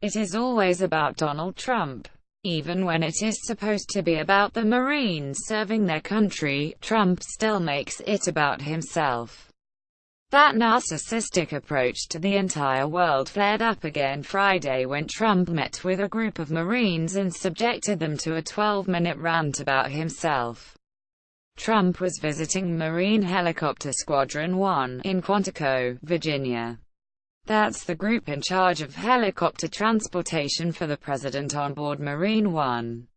It is always about Donald Trump. Even when it is supposed to be about the Marines serving their country, Trump still makes it about himself. That narcissistic approach to the entire world flared up again Friday when Trump met with a group of Marines and subjected them to a 12-minute rant about himself. Trump was visiting Marine Helicopter Squadron 1 in Quantico, Virginia. That's the group in charge of helicopter transportation for the president on board Marine One.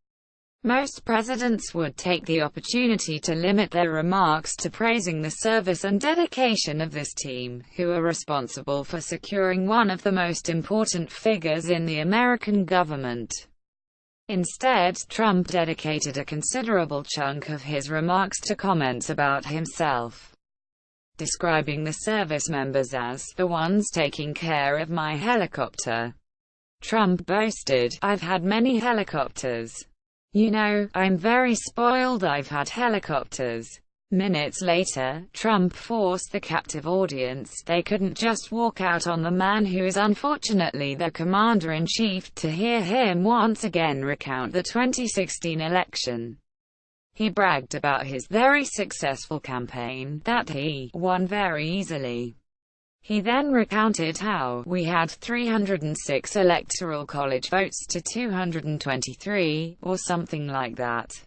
Most presidents would take the opportunity to limit their remarks to praising the service and dedication of this team, who are responsible for securing one of the most important figures in the American government. Instead, Trump dedicated a considerable chunk of his remarks to comments about himself, describing the service members as the ones taking care of my helicopter. Trump boasted, "I've had many helicopters. You know, I'm very spoiled, I've had helicopters." Minutes later, Trump forced the captive audience, they couldn't just walk out on the man who is unfortunately their commander-in-chief, to hear him once again recount the 2016 election. He bragged about his very successful campaign, that he won very easily. He then recounted how we had 306 electoral college votes to 223, or something like that.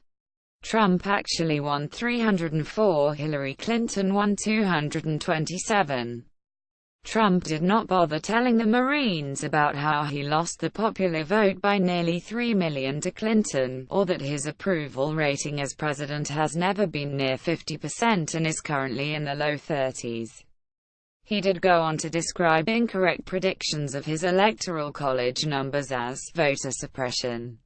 Trump actually won 304, Hillary Clinton won 227. Trump did not bother telling the Marines about how he lost the popular vote by nearly 3 million to Clinton, or that his approval rating as president has never been near 50% and is currently in the low 30s. He did go on to describe incorrect predictions of his electoral college numbers as voter suppression.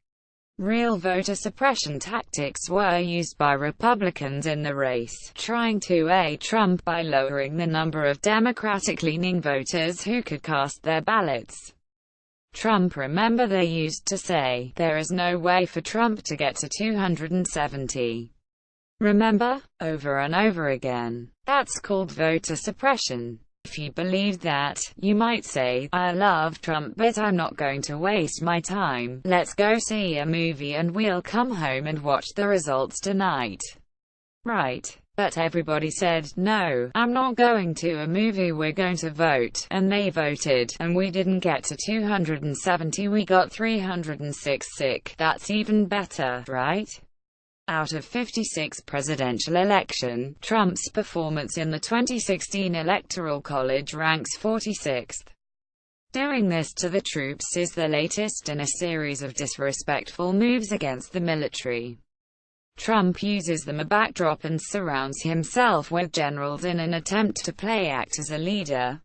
Real voter suppression tactics were used by Republicans in the race, trying to aid Trump by lowering the number of Democratic-leaning voters who could cast their ballots. Trump, remember, they used to say, "There is no way for Trump to get to 270. Remember? Over and over again. That's called voter suppression. If you believed that, you might say, I love Trump but I'm not going to waste my time, let's go see a movie and we'll come home and watch the results tonight. Right? But everybody said, no, I'm not going to a movie, we're going to vote, and they voted, and we didn't get to 270, we got 306. Sick. That's even better, right? Out of 56 presidential election, Trump's performance in the 2016 Electoral College ranks 46th. Doing this to the troops is the latest in a series of disrespectful moves against the military. Trump uses them a backdrop and surrounds himself with generals in an attempt to act as a leader.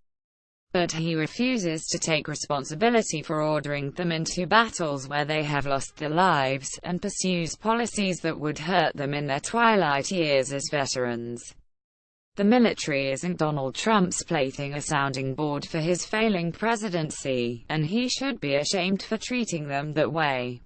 But he refuses to take responsibility for ordering them into battles where they have lost their lives, and pursues policies that would hurt them in their twilight years as veterans. The military isn't Donald Trump's plaything, a sounding board for his failing presidency, and he should be ashamed for treating them that way.